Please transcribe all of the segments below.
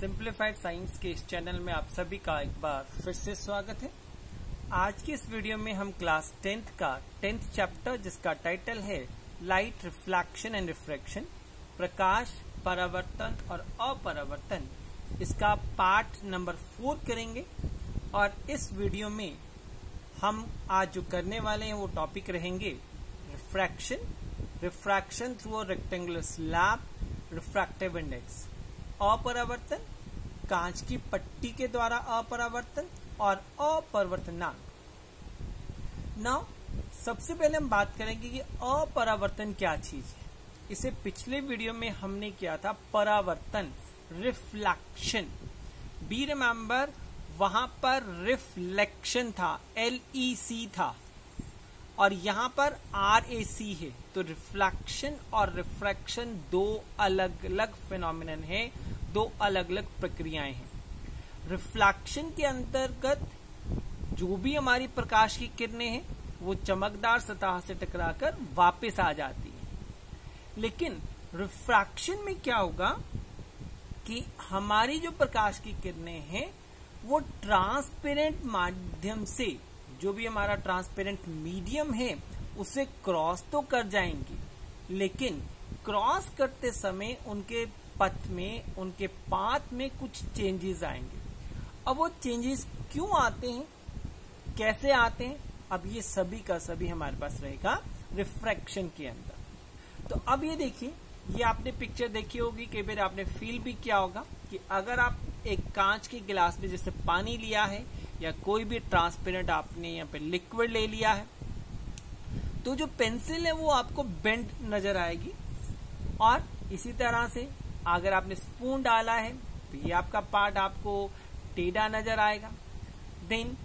Simplified science के इस channel में आप सभी का एक बार फिर से स्वागत है। आज की इस वीडियो में हम क्लास 10th का 10th चैप्टर, जिसका टाइटल है लाइट रिफ्लेक्शन एंड रिफ्रैक्शन, प्रकाश परावर्तन और अपरावर्तन, इसका पार्ट नंबर 4 करेंगे। और इस वीडियो में हम आज जो करने वाले हैं वो टॉपिक रहेंगे refraction through a rectangular slab, refractive index, अपरावर्तन, कांच की पट्टी के द्वारा अपरावर्तन और अपवर्तनांक। नाउ सबसे पहले हम बात करेंगे कि अपरावर्तन क्या चीज है। इसे पिछले वीडियो में हमने किया था परावर्तन, रिफ्लेक्शन। बी रिमेंबर, वहां पर रिफ्लेक्शन था, LEC था, और यहां पर RAC है। तो रिफ्लेक्शन और रिफ्रैक्शन दो अलग अलग फिनोमिनन है, दो अलग अलग प्रक्रियाएं हैं। रिफ्लेक्शन के अंतर्गत जो भी हमारी प्रकाश की किरणें हैं वो चमकदार सतह से टकराकर वापस आ जाती है। लेकिन रिफ्रैक्शन में क्या होगा कि हमारी जो प्रकाश की किरणें हैं वो ट्रांसपेरेंट माध्यम से, जो भी हमारा ट्रांसपेरेंट मीडियम है, उसे क्रॉस तो कर जाएंगी, लेकिन क्रॉस करते समय उनके पथ में, उनके पाथ में कुछ चेंजेस आएंगे। अब वो चेंजेस क्यों आते हैं, कैसे आते हैं, अब ये सभी का सभी हमारे पास रहेगा रिफ्रैक्शन के अंदर। तो अब ये देखिए, ये आपने पिक्चर देखी होगी, कई बार आपने फील भी किया होगा कि अगर आप एक कांच के गिलास में जैसे पानी लिया है या कोई भी ट्रांसपेरेंट आपने यहाँ पे लिक्विड ले लिया है, तो जो पेंसिल है वो आपको बेंड नजर आएगी। और इसी तरह से अगर आपने स्पून डाला है तो ये आपका पार्ट आपको टेढ़ा नजर आएगा। देन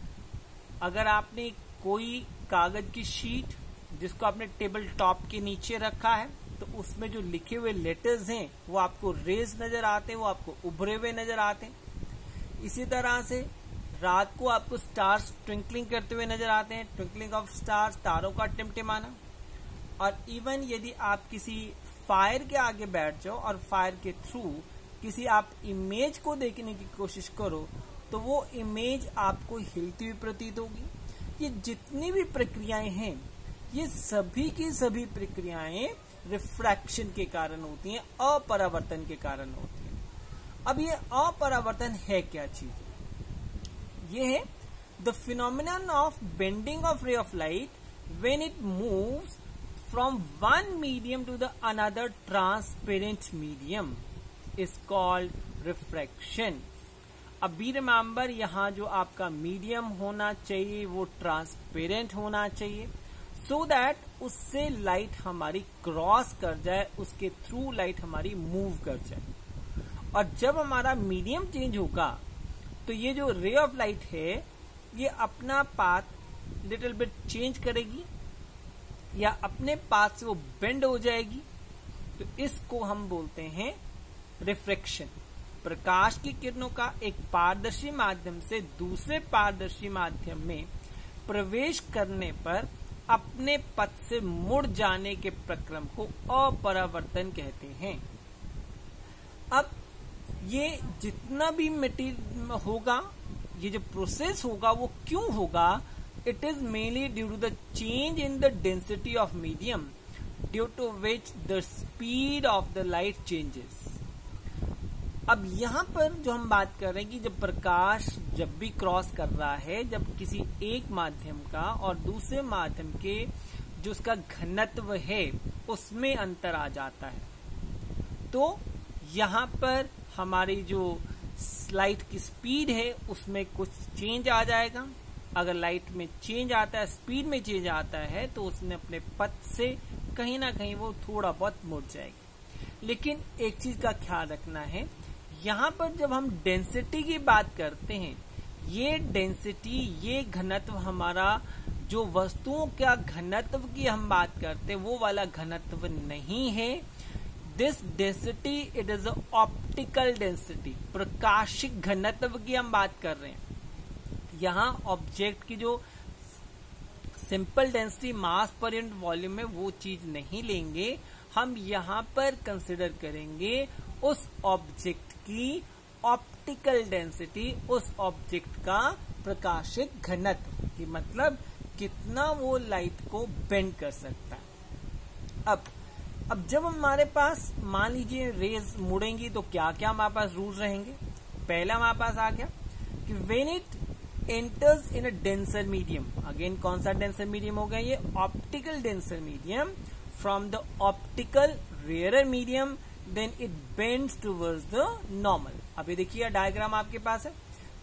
अगर आपने कोई कागज की शीट जिसको आपने टेबल टॉप के नीचे रखा है, तो उसमें जो लिखे हुए लेटर्स हैं वो आपको रेज नजर आते हैं, वो आपको उभरे हुए नजर आते हैं। इसी तरह से रात को आपको स्टार्स ट्विंकलिंग करते हुए नजर आते हैं, ट्विंकलिंग ऑफ स्टार्स, तारों का टिमटिमाना। और इवन यदि आप किसी फायर के आगे बैठ जाओ और फायर के थ्रू किसी आप इमेज को देखने की कोशिश करो, तो वो इमेज आपको हिलती हुई प्रतीत होगी। ये जितनी भी प्रक्रियाएं हैं, ये सभी की सभी प्रक्रियाएं रिफ्रैक्शन के कारण होती हैं, अपरावर्तन के कारण होती हैं। अब ये अपरावर्तन है क्या चीज? ये है the phenomenon of bending of ray of light when it moves from one medium to the another transparent medium is called refraction. अब बी रिमेंबर, यहाँ जो आपका मीडियम होना चाहिए वो ट्रांसपेरेंट होना चाहिए, सो दैट उससे लाइट हमारी क्रॉस कर जाए, उसके थ्रू लाइट हमारी मूव कर जाए। और जब हमारा मीडियम चेंज होगा तो ये जो रे ऑफ लाइट है ये अपना पाथ लिटिल बिट चेंज करेगी या अपने पाथ से वो बेंड हो जाएगी। तो इसको हम बोलते हैं रिफ्रैक्शन। प्रकाश की किरणों का एक पारदर्शी माध्यम से दूसरे पारदर्शी माध्यम में प्रवेश करने पर अपने पथ से मुड़ जाने के प्रक्रम को अपरावर्तन कहते हैं। अब ये जितना भी मटेरियल होगा, ये जो प्रोसेस होगा वो क्यों होगा? It is mainly due to the change in the density of medium, due to which the speed of the light changes. अब यहाँ पर जो हम बात कर रहे हैं कि जब प्रकाश जब भी क्रॉस कर रहा है, जब किसी एक माध्यम का और दूसरे माध्यम के जो उसका घनत्व है उसमें अंतर आ जाता है, तो यहाँ पर हमारी जो लाइट की स्पीड है उसमें कुछ चेंज आ जाएगा। अगर लाइट में चेंज आता है, स्पीड में चेंज आता है, तो उसने अपने पथ से कहीं ना कहीं वो थोड़ा बहुत मुड़ जाएगी। लेकिन एक चीज का ख्याल रखना है, यहाँ पर जब हम डेंसिटी की बात करते हैं, ये डेंसिटी, ये घनत्व हमारा जो वस्तुओं का घनत्व की हम बात करते हैं वो वाला घनत्व नहीं है। This density it is optical density, प्रकाशिक घनत्व की हम बात कर रहे हैं। यहाँ ऑब्जेक्ट की जो simple density mass per unit volume में वो चीज नहीं लेंगे, हम यहाँ पर कंसिडर करेंगे उस ऑब्जेक्ट की ऑप्टिकल डेंसिटी, उस ऑब्जेक्ट का प्रकाशिक घनत्व, कि मतलब कितना वो लाइट को बेंड कर सकता है। अब जब हमारे पास मान लीजिए रेज मुड़ेंगी तो क्या क्या हमारे पास रूल्स रहेंगे। पहला हमारे पास आ गया कि when it enters in a denser medium, again कौन सा डेंसर मीडियम हो गया ये, optical denser medium, from the optical rarer medium, then it bends towards the normal. अब ये देखिए डायग्राम आपके पास है,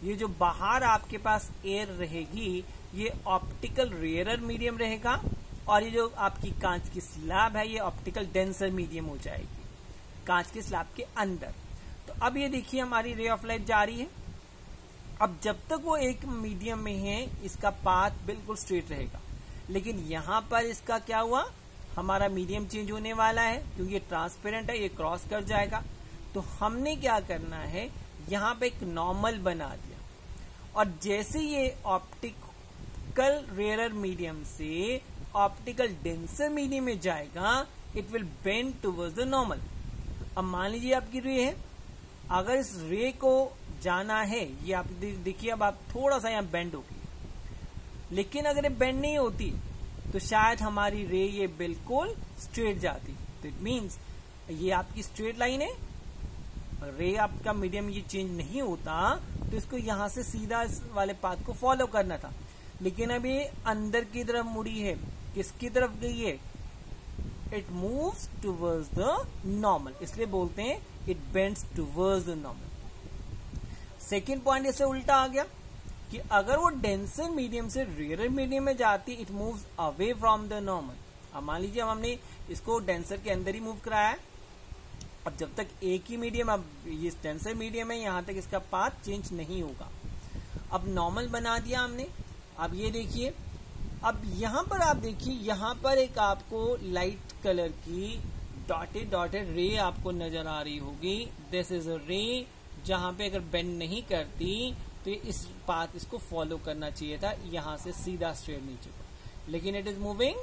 ये जो बाहर आपके पास एयर रहेगी ये ऑप्टिकल रेयरर मीडियम रहेगा, और ये जो आपकी कांच की स्लैब है ये ऑप्टिकल डेंसर मीडियम हो जाएगी कांच की स्लैब के अंदर। तो अब ये देखिए हमारी रे ऑफ लाइट जा रही है। अब जब तक वो एक मीडियम में है इसका पाथ बिल्कुल स्ट्रेट रहेगा, लेकिन यहां पर इसका क्या हुआ, हमारा मीडियम चेंज होने वाला है, क्योंकि ये ट्रांसपेरेंट है, ये क्रॉस कर जाएगा। तो हमने क्या करना है, यहां पे एक नॉर्मल बना दिया, और जैसे ये ऑप्टिकल रेयरर मीडियम से ऑप्टिकल डेंसर मीडियम में जाएगा, it will bend towards the normal. अब मान लीजिए आपकी रे है, अगर इस रे को जाना है, ये आप देखिए अब आप थोड़ा सा यहाँ बेंड होगी, लेकिन अगर ये बेंड नहीं होती तो शायद हमारी रे ये बिल्कुल स्ट्रेट जाती। तो इट मीन्स ये आपकी स्ट्रेट लाइन है, रे आपका मीडियम ये चेंज नहीं होता तो इसको यहां से सीधा इस वाले पाथ को फॉलो करना था, लेकिन अब ये अंदर की तरफ मुड़ी है, किसकी तरफ गई है, it moves towards the normal, इसलिए बोलते हैं it bends towards the normal. Second point इससे उल्टा आ गया कि अगर वो डेंसर मीडियम से रेयरर मीडियम में जाती, it moves away from the normal. अब मान लीजिए हमने इसको डेंसर के अंदर ही मूव कराया है, अब जब तक एक ही मीडियम, अब ये डेंसर मीडियम है, यहां तक इसका पाथ चेंज नहीं होगा। अब नॉर्मल बना दिया हमने। अब ये देखिए, अब यहां पर आप देखिए, यहां पर एक आपको लाइट कलर की डॉटेड डॉटेड रे आपको नजर आ रही होगी। दिस इज अ रे, जहां पे अगर बेंड नहीं करती तो इस पाथ इसको फॉलो करना चाहिए था, यहां से सीधा स्ट्रेट नीचे को, लेकिन इट इज मूविंग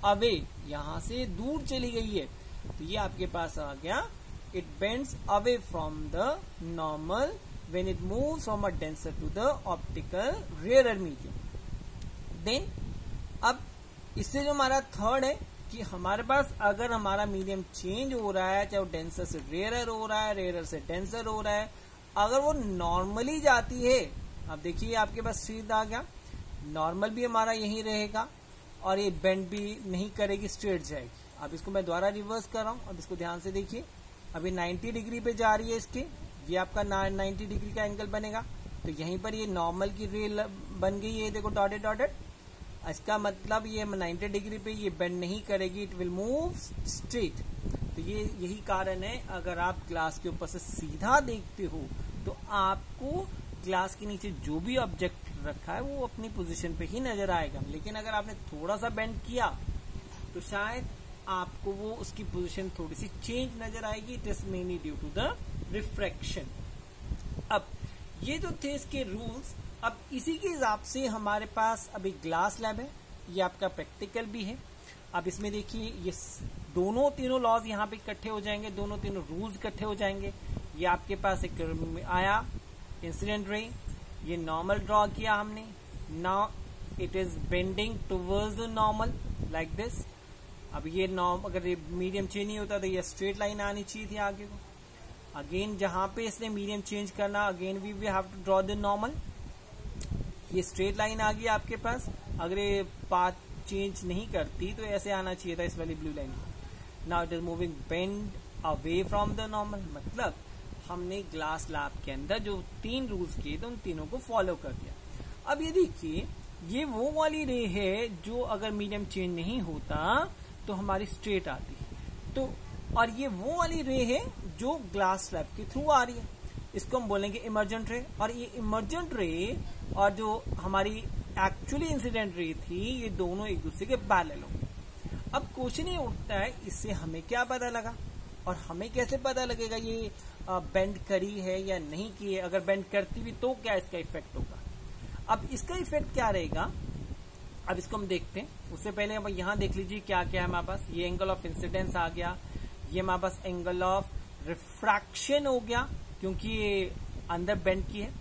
अवे, यहां से दूर चली गई है। तो ये आपके पास आ गया, it bends away from the normal when it moves from a denser to the optical rarer medium. Then अब इससे जो हमारा थर्ड है कि हमारे पास अगर हमारा मीडियम चेंज हो रहा है, चाहे वो डेंसर से रेयरर हो रहा है, रेयरर से डेंसर हो रहा है, अगर वो नॉर्मली जाती है, अब देखिए आपके पास स्ट्रेट आ गया, नॉर्मल भी हमारा यही रहेगा और ये बेंड भी नहीं करेगी, स्ट्रेट जाएगी। अब इसको मैं दोबारा रिवर्स कर रहा हूं, अब इसको ध्यान से देखिए, अभी 90 डिग्री पे जा रही है इसके, ये आपका 90 डिग्री का एंगल बनेगा, तो यहीं पर ये नॉर्मल की रे बन गई है, देखो डॉटेड डॉटेड। इसका मतलब ये 90 डिग्री पे ये बेंड नहीं करेगी, इट विल मूव स्ट्रेट। तो ये यही कारण है, अगर आप ग्लास के ऊपर से सीधा देखते हो तो आपको ग्लास के नीचे जो भी ऑब्जेक्ट रखा है वो अपनी पोजीशन पे ही नजर आएगा, लेकिन अगर आपने थोड़ा सा बेंड किया तो शायद आपको वो उसकी पोजीशन थोड़ी सी चेंज नजर आएगी। It is mainly due to the refraction. अब ये जो थे इसके रूल्स, अब इसी के हिसाब से हमारे पास अभी ग्लास लैब है, ये आपका प्रैक्टिकल भी है। अब इसमें देखिए ये दोनों तीनों लॉज यहाँ पे इकट्ठे हो जाएंगे, दोनों तीनों रूल्स इकट्ठे हो जाएंगे। ये आपके पास एक आया इंसिडेंट रे, ये नॉर्मल ड्रॉ किया हमने, now it is bending towards the normal like this. अब ये अगर ये मीडियम चेंज नहीं होता तो ये स्ट्रेट लाइन आनी चाहिए थी आगे को। अगेन जहां पे इसने मीडियम चेंज करना, again we have to draw the normal, ये स्ट्रेट लाइन आ गई आपके पास। अगर ये पाथ चेंज नहीं करती तो ऐसे आना चाहिए था इस वाली ब्लू लाइन को। Now it is moving bend away from the normal, मतलब हमने ग्लास लैब के अंदर जो 3 रूल्स किए थे उन तीनों को फॉलो कर दिया। अब ये देखिए, ये वो वाली रे है जो अगर मीडियम चेंज नहीं होता तो हमारी स्ट्रेट आती है, तो और ये वो वाली रे है जो ग्लास स्लैब के थ्रू आ रही है, इसको हम बोलेंगे इमर्जेंट रे। और ये इमर्जेंट रे और जो हमारी एक्चुअली इंसिडेंट रे थी, ये दोनों एक दूसरे के पैरेलल होंगे। अब क्वेश्चन ये उठता है, इससे हमें क्या पता लगा और हमें कैसे पता लगेगा ये बेंड करी है या नहीं की है? अगर बेंड करती हुई तो क्या इसका इफेक्ट होगा? अब इसका इफेक्ट क्या रहेगा, अब इसको हम देखते हैं। उससे पहले अब यहाँ देख लीजिए क्या क्या है हमारे पास। ये एंगल ऑफ इंसिडेंस आ गया, ये हमारे पास एंगल ऑफ रिफ्रैक्शन हो गया, क्योंकि ये अंदर बेंड की है।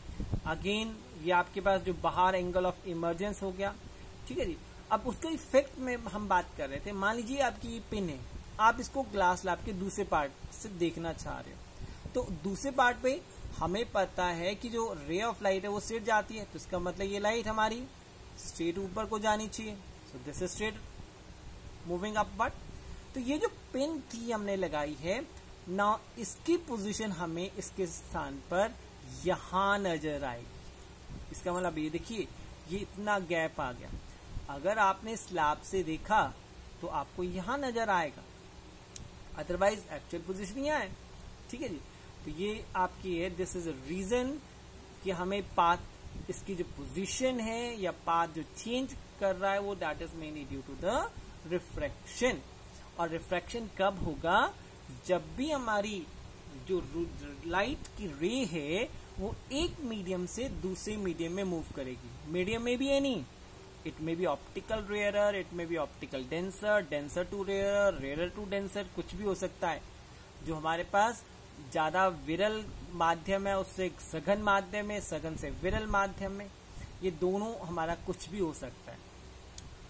अगेन ये आपके पास जो बाहर एंगल ऑफ इमर्जेंस हो गया, ठीक है जी। अब उसके इफेक्ट में हम बात कर रहे थे। मान लीजिए आपकी ये पिन है, आप इसको ग्लास स्लैब के दूसरे पार्ट से देखना चाह रहे हो, तो दूसरे पार्ट पे हमें पता है कि जो रे ऑफ लाइट है वो स्ट्रेट जाती है, तो इसका मतलब ये लाइट हमारी स्ट्रेट ऊपर को जानी चाहिए। So this is straight moving upward. तो ये जो पिन थी हमने लगाई है ना, इसकी पोजीशन हमें इसके स्थान पर यहां नजर आएगी। इसका मतलब ये देखिए, ये इतना गैप आ गया। अगर आपने स्लैब से देखा तो आपको यहां नजर आएगा, अदरवाइज एक्चुअल पोजीशन यहाँ है, ठीक है जी। तो ये आपकी है, दिस इज अ रीजन कि हमें पाथ, इसकी जो पोजीशन है या पाथ जो चेंज कर रहा है वो that is mainly due to the refraction. और रिफ्रैक्शन कब होगा? जब भी हमारी जो लाइट की रे है वो एक मीडियम से दूसरे मीडियम में मूव करेगी। मीडियम में भी any, it may be optical rarer, it may be optical denser, denser to rarer, rarer to denser, कुछ भी हो सकता है। जो हमारे पास ज्यादा विरल माध्यम है उससे सघन माध्यम है, सघन से विरल माध्यम में, ये दोनों हमारा कुछ भी हो सकता है।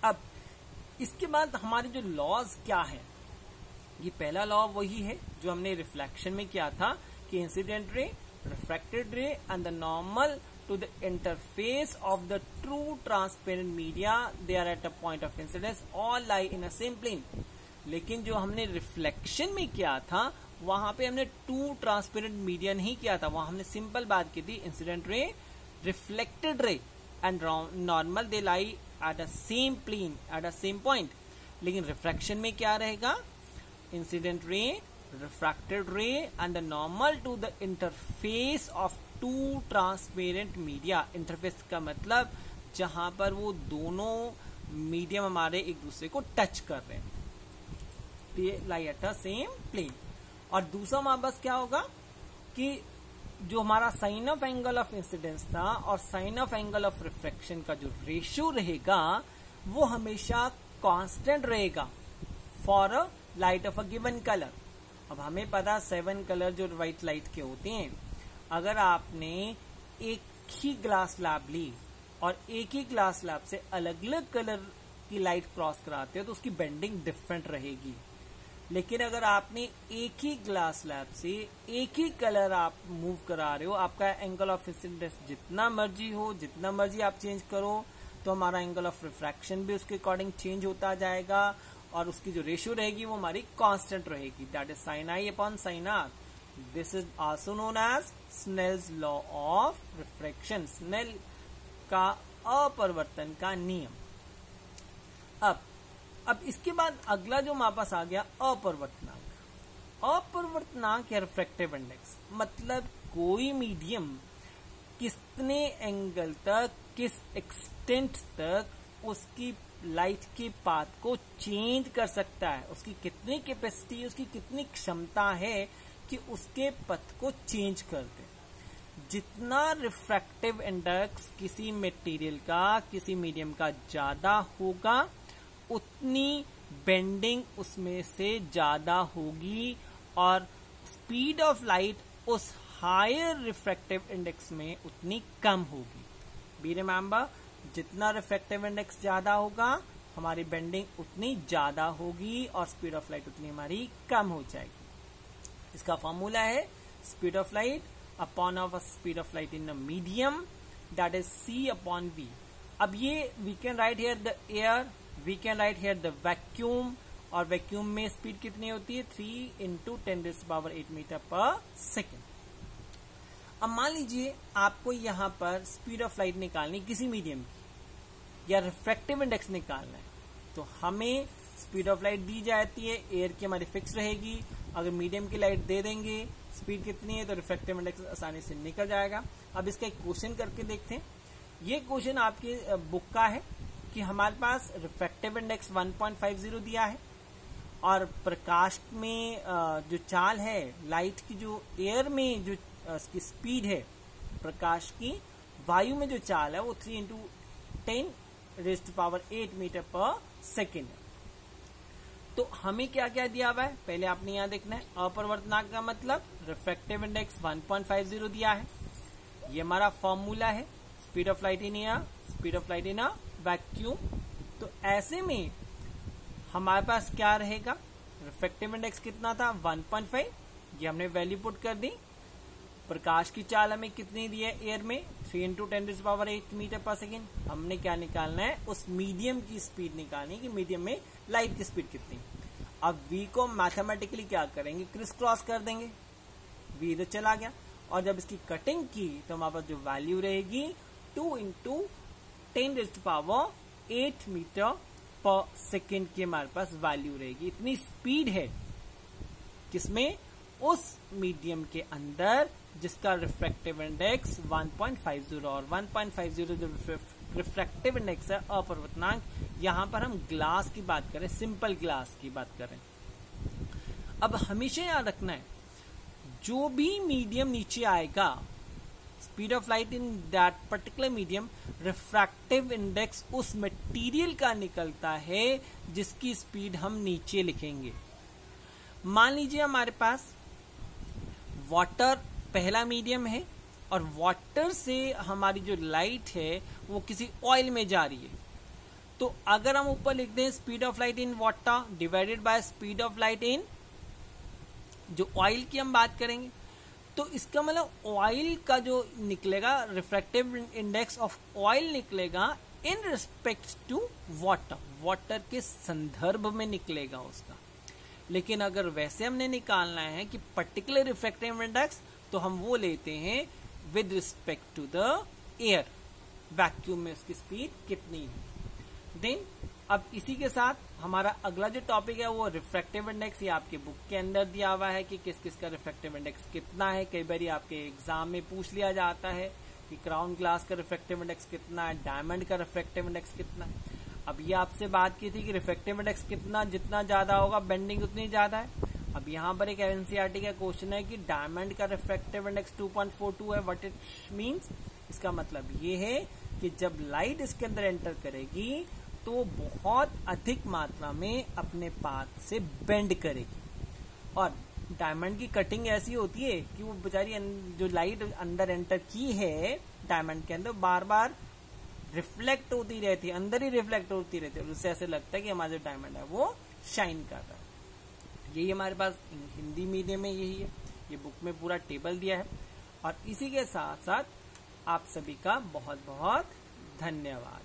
अब इसके बाद हमारे जो लॉज क्या है, ये पहला लॉ वही है जो हमने रिफ्लेक्शन में किया था कि incident ray, refracted ray and the normal to the interface of the true transparent media, they are at a point of incidence, all lie in a same plane। लेकिन जो हमने रिफ्लेक्शन में किया था वहां पे हमने टू ट्रांसपेरेंट मीडिया नहीं किया था, वहां हमने सिंपल बात की थी incident ray, reflected ray and normal they lie at a same plane, at a same point. लेकिन रिफ्रैक्शन में क्या रहेगा? Incident ray, refracted ray and the normal to the interface of two transparent media. Interface का मतलब जहां पर वो दोनों मीडियम हमारे एक दूसरे को टच कर रहे हैं, ये lie at the same plane. और दूसरा हमारे पास क्या होगा कि जो हमारा sine of angle of incidence था और sine of angle of refraction का जो रेशियो रहेगा वो हमेशा कांस्टेंट रहेगा for a light of a given colour. अब हमें पता 7 कलर जो व्हाइट लाइट के होते हैं, अगर आपने एक ही ग्लास स्लैब ली और एक ही ग्लास स्लैब से अलग अलग कलर की लाइट क्रॉस कराते हो तो उसकी बेंडिंग डिफरेंट रहेगी। लेकिन अगर आपने एक ही ग्लास स्लैब से एक ही कलर आप मूव करा रहे हो, आपका एंगल ऑफ इंसिडेंस जितना मर्जी हो, जितना मर्जी आप चेंज करो, तो हमारा एंगल ऑफ रिफ्रैक्शन भी उसके अकॉर्डिंग चेंज होता जाएगा और उसकी जो रेशियो रहेगी वो हमारी कांस्टेंट रहेगी, that is sine I upon sine R. This is also known as Snell's law of refraction, Snell का अपरिवर्तन का नियम। अब इसके बाद अगला जो हमारे पास आ गया अपरिवर्तनांक। अपरिवर्तनांक या रिफ्रैक्टिव इंडेक्स मतलब कोई मीडियम कितने एंगल तक, किस एक्सटेंट तक उसकी लाइट के पाथ को चेंज कर सकता है, उसकी कितनी कैपेसिटी, उसकी कितनी क्षमता है कि उसके पथ को चेंज कर दे। जितना रिफ्रैक्टिव इंडेक्स किसी मटेरियल का, किसी मीडियम का ज्यादा होगा, उतनी बेंडिंग उसमें से ज्यादा होगी और स्पीड ऑफ लाइट उस हायर रिफ्रैक्टिव इंडेक्स में उतनी कम होगी। बी रिमेंबर, जितना रिफ्रैक्टिव इंडेक्स ज्यादा होगा हमारी बेंडिंग उतनी ज्यादा होगी और स्पीड ऑफ लाइट उतनी हमारी कम हो जाएगी। इसका फॉर्मूला है speed of light upon of speed of light in a medium, that is c upon v। अब ये we can write here the air, we can write here the vacuum, और vacuum में स्पीड कितनी होती है 3 × 10⁸ metre पर second. अब मान लीजिए आपको यहां पर स्पीड ऑफ लाइट निकालनी किसी मीडियम की या रिफ्रैक्टिव इंडेक्स निकालना है, तो हमें स्पीड ऑफ लाइट दी जाती है, एयर की हमारी फिक्स रहेगी। अगर मीडियम की लाइट दे देंगे स्पीड कितनी है तो रिफ्रैक्टिव इंडेक्स आसानी से निकल जाएगा। अब इसका एक क्वेश्चन करके देखते हैं। ये क्वेश्चन आपकी बुक का है कि हमारे पास रिफ्रैक्टिव इंडेक्स 1.50 दिया है और प्रकाश में जो चाल है, लाइट की जो एयर में जो इसकी स्पीड है, प्रकाश की वायु में जो चाल है वो 3 × 10⁸ मीटर पर सेकेंड है। तो हमें क्या क्या दिया हुआ है पहले आपने यहां देखना है। अपरिवर्तनांक का मतलब रिफ्रैक्टिव इंडेक्स 1.50 दिया है, ये हमारा फॉर्मूला है speed of light in air, speed of light in a vacuum. तो ऐसे में हमारे पास क्या रहेगा, रिफ्रैक्टिव इंडेक्स कितना था 1.5, ये हमने वैल्यू पुट कर दी। प्रकाश की चाल हमें कितनी दी है एयर में 3 × 10⁸ मीटर पर सेकेंड। हमने क्या निकालना है, उस मीडियम की स्पीड निकालनी कि मीडियम में लाइट की स्पीड कितनी। अब v को मैथमेटिकली क्या करेंगे, क्रिस क्रॉस कर देंगे, v इधर चला गया और जब इसकी कटिंग की तो हमारे पास जो वैल्यू रहेगी 2 × 10⁸ मीटर पर सेकेंड की हमारे पास वैल्यू रहेगी। इतनी स्पीड है किसमें, उस मीडियम के अंदर जिसका रिफ्रैक्टिव इंडेक्स 1.50 और 1.50 जो रिफ्रैक्टिव इंडेक्स है अपवर्तनांक। यहां पर हम ग्लास की बात करें, सिंपल ग्लास की बात करें। अब हमेशा याद रखना है जो भी मीडियम नीचे आएगा, speed of light in that particular medium, refractive index उस मटेरियल का निकलता है जिसकी स्पीड हम नीचे लिखेंगे। मान लीजिए हमारे पास वाटर पहला मीडियम है और वाटर से हमारी जो लाइट है वो किसी ऑयल में जा रही है, तो अगर हम ऊपर लिख दें speed of light in water divided by speed of light इन, जो ऑयल की हम बात करेंगे, तो इसका मतलब ऑयल का जो निकलेगा रिफ्रैक्टिव इंडेक्स ऑफ ऑयल निकलेगा in respect to water, water के संदर्भ में निकलेगा उसका। लेकिन अगर वैसे हमने निकालना है कि पर्टिकुलर रिफ्रैक्टिव इंडेक्स, तो हम वो लेते हैं with respect to the air, vacuum में उसकी स्पीड कितनी है। देन अब इसी के साथ हमारा अगला जो टॉपिक है वो रिफ्रैक्टिव इंडेक्स, ये आपके बुक के अंदर दिया हुआ है कि किस किस का रिफ्रैक्टिव इंडेक्स कितना है। कई बार आपके एग्जाम में पूछ लिया जाता है कि क्राउन ग्लास का रिफ्रैक्टिव इंडेक्स कितना है, डायमंड का रिफ्रैक्टिव इंडेक्स कितना है। अब ये आपसे बात की थी कि रिफ्रैक्टिव इंडेक्स कितना, जितना ज्यादा होगा बेंडिंग उतनी ज्यादा है। अब यहाँ पर एक एनसीईआरटी का क्वेश्चन है कि डायमंड का रिफ्रैक्टिव इंडेक्स 2.42 है, व्हाट इट मींस, इसका मतलब ये है कि जब लाइट इसके अंदर एंटर करेगी तो बहुत अधिक मात्रा में अपने पाथ से बेंड करेगी। और डायमंड की कटिंग ऐसी होती है कि वो बेचारी जो लाइट अंदर एंटर की है डायमंड के अंदर बार बार रिफ्लेक्ट होती रहती है, अंदर ही रिफ्लेक्ट होती रहती है, उससे ऐसे लगता है कि हमारा जो डायमंड है वो शाइन कर रहा है। यही हमारे पास हिंदी मीडियम में यही है, ये बुक में पूरा टेबल दिया है। और इसी के साथ साथ आप सभी का बहुत बहुत धन्यवाद।